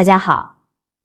大家好，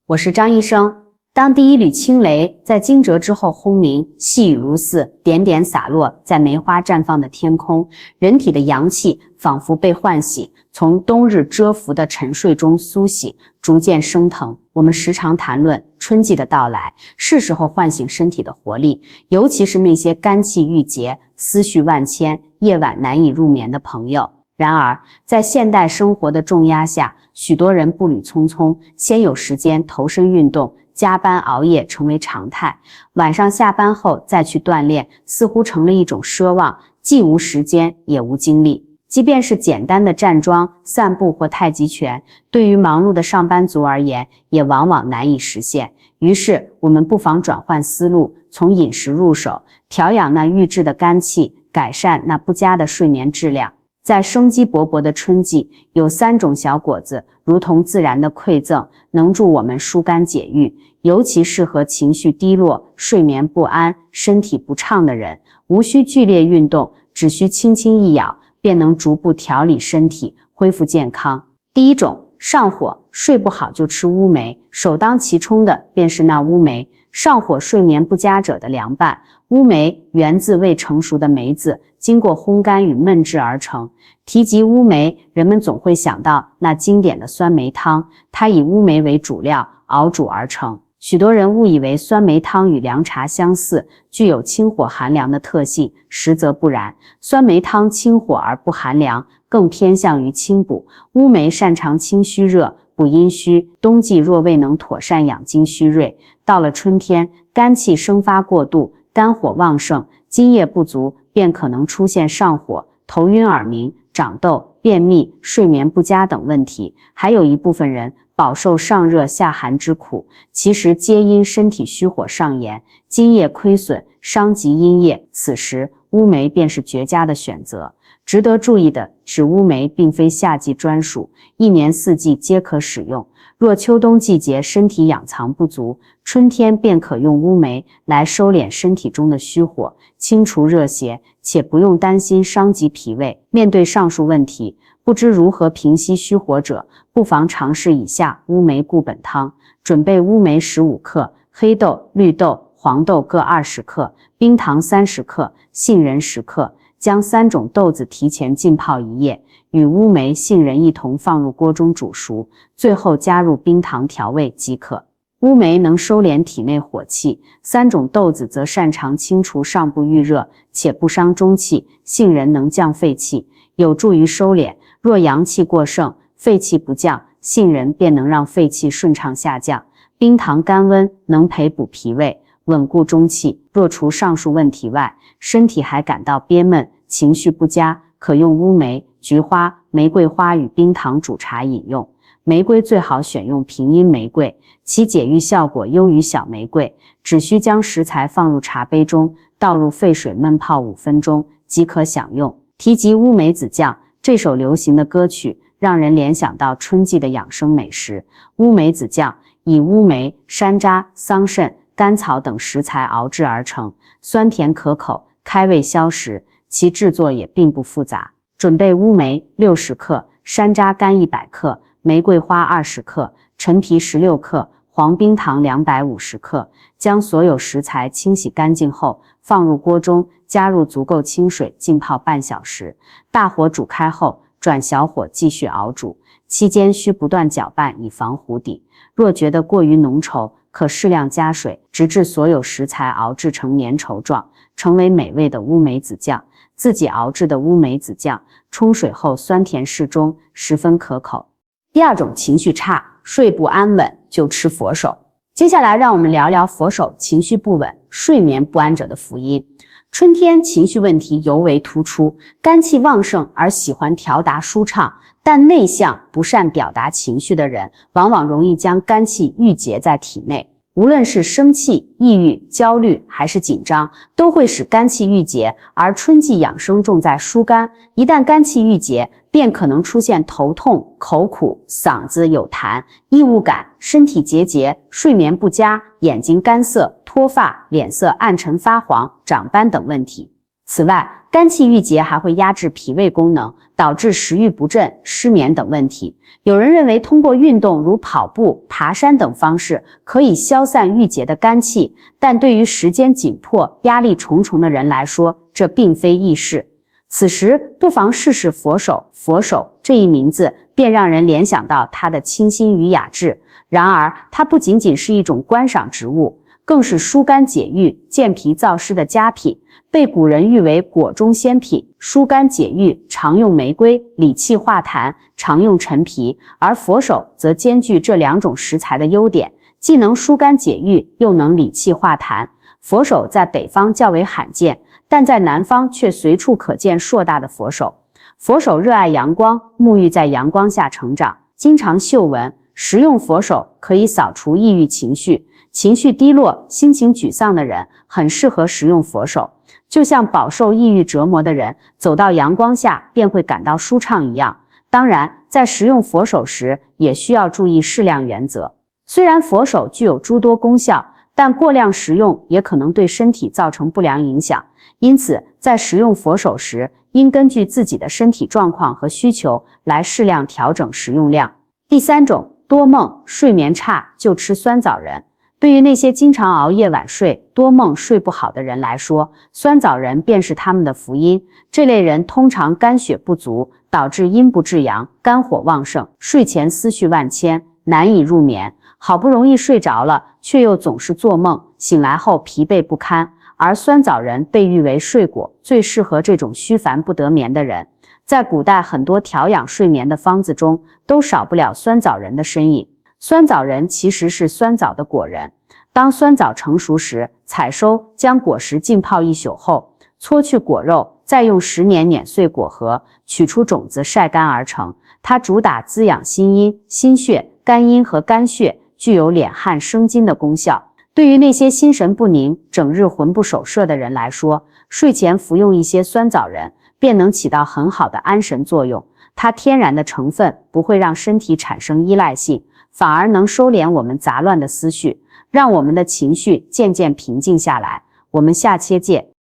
我是张医生。当第一缕清雷在惊蛰之后轰鸣，细雨如丝，点点洒落在梅花绽放的天空，人体的阳气仿佛被唤醒，从冬日蛰伏的沉睡中苏醒，逐渐升腾。我们时常谈论春季的到来，是时候唤醒身体的活力，尤其是那些肝气郁结、思绪万千、夜晚难以入眠的朋友。然而，在现代生活的重压下，许多人步履匆匆，先有时间投身运动，加班熬夜成为常态，晚上下班后再去锻炼，似乎成了一种奢望，既无时间也无精力。即便是简单的站桩、散步或太极拳，对于忙碌的上班族而言，也往往难以实现。于是，我们不妨转换思路，从饮食入手，调养那郁滞的肝气，改善那不佳的睡眠质量。在生机勃勃的春季，有3种小果子，如同自然的馈赠，能助我们疏肝解郁，尤其适合情绪低落、睡眠不安、身体不畅的人。无需剧烈运动，只需轻轻一咬，便能逐步调理身体，恢复健康。第一种，上火，睡不好就吃乌梅，首当其冲的便是那乌梅，上火睡眠不佳者的良伴。乌梅源自未成熟的梅子，经过烘干与焖制而成。提及乌梅，人们总会想到那经典的酸梅汤，它以乌梅为主料熬煮而成。许多人误以为酸梅汤与凉茶相似，具有清火寒凉的特性，实则不然。酸梅汤清火而不寒凉，更偏向于清补。乌梅擅长清虚热，补阴虚，冬季若未能妥善养精虚锐，到了春天，肝气生发过度，肝火旺盛，津液不足，便可能出现上火、头晕耳鸣、长痘、便秘、睡眠不佳等问题。还有一部分人饱受上热下寒之苦，其实皆因身体虚火上炎，津液亏损，伤及阴液，此时乌梅便是绝佳的选择。值得注意的是，乌梅并非夏季专属，一年四季皆可使用。若秋冬季节身体养藏不足，春天便可用乌梅来收敛身体中的虚火，清除热邪，且不用担心伤及脾胃。面对上述问题，不知如何平息虚火者，不妨尝试以下乌梅固本汤。准备乌梅15克，黑豆、绿豆、黄豆各20克，冰糖30克，杏仁10克。将3种豆子提前浸泡1夜，与乌梅、杏仁一同放入锅中煮熟，最后加入冰糖调味即可。乌梅能收敛体内火气，3种豆子则擅长清除上部郁热，且不伤中气，杏仁能降肺气，有助于收敛。若阳气过盛，肺气不降，杏仁便能让肺气顺畅下降。冰糖甘温，能培补脾胃，稳固中气。若除上述问题外，身体还感到憋闷、情绪不佳，可用乌梅、菊花、玫瑰花与冰糖煮茶饮用。玫瑰最好选用平阴玫瑰，其解郁效果优于小玫瑰。只需将食材放入茶杯中，倒入沸水焖泡5分钟即可享用。提及乌梅子酱，这首流行的歌曲让人联想到春季的养生美食。乌梅子酱以乌梅、山楂、桑葚、甘草等食材熬制而成，酸甜可口，开胃消食，其制作也并不复杂。准备乌梅60克，山楂干100克，玫瑰花20克，陈皮16克，黄冰糖250克。将所有食材清洗干净后，放入锅中，加入足够清水，浸泡半小时。大火煮开后，转小火继续熬煮，期间需不断搅拌，以防糊底。若觉得过于浓稠，可适量加水，直至所有食材熬制成粘稠状，成为美味的乌梅子酱。自己熬制的乌梅子酱，冲水后酸甜适中，十分可口。第2种情绪差、睡不安稳，就吃佛手。接下来让我们聊聊佛手情绪不稳、睡眠不安者的福音。春天情绪问题尤为突出，肝气旺盛而喜欢调达舒畅，但内向不善表达情绪的人，往往容易将肝气郁结在体内。无论是生气、抑郁、焦虑还是紧张，都会使肝气郁结，而春季养生重在疏肝，一旦肝气郁结，便可能出现头痛、口苦、嗓子有痰、异物感、身体结节、睡眠不佳、眼睛干涩、脱发、脸色暗沉发黄、长斑等问题。此外，肝气郁结还会压制脾胃功能，导致食欲不振、失眠等问题。有人认为通过运动如跑步、爬山等方式可以消散郁结的肝气，但对于时间紧迫、压力重重的人来说，这并非易事。此时不妨试试佛手。佛手这一名字便让人联想到它的清新与雅致。然而，它不仅仅是一种观赏植物，更是疏肝解郁、健脾燥湿的佳品，被古人誉为果中仙品。疏肝解郁常用玫瑰，理气化痰常用陈皮，而佛手则兼具这两种食材的优点，既能疏肝解郁，又能理气化痰。佛手在北方较为罕见，但在南方却随处可见硕大的佛手。佛手热爱阳光，沐浴在阳光下成长，经常嗅闻。食用佛手可以扫除抑郁情绪，情绪低落、心情沮丧的人很适合食用佛手，就像饱受抑郁折磨的人走到阳光下便会感到舒畅一样。当然，在食用佛手时也需要注意适量原则。虽然佛手具有诸多功效，但过量食用也可能对身体造成不良影响，因此在食用佛手时，应根据自己的身体状况和需求来适量调整食用量。第三种，多梦、睡眠差就吃酸枣仁。对于那些经常熬夜晚睡、多梦睡不好的人来说，酸枣仁便是他们的福音。这类人通常肝血不足，导致阴不至阳，肝火旺盛，睡前思绪万千，难以入眠。好不容易睡着了，却又总是做梦，醒来后疲惫不堪。而酸枣仁被誉为睡果，最适合这种虚烦不得眠的人。在古代很多调养睡眠的方子中，都少不了酸枣仁的身影。酸枣仁其实是酸枣的果仁，当酸枣成熟时，采收，将果实浸泡1宿后，搓去果肉，再用10年碾碎果核，取出种子晒干而成。它主打滋养心阴、心血、肝阴和肝血，具有敛汗生津的功效。对于那些心神不宁、整日魂不守舍的人来说，睡前服用一些酸枣仁，便能起到很好的安神作用。它天然的成分不会让身体产生依赖性，反而能收敛我们杂乱的思绪，让我们的情绪渐渐平静下来。我们下期见。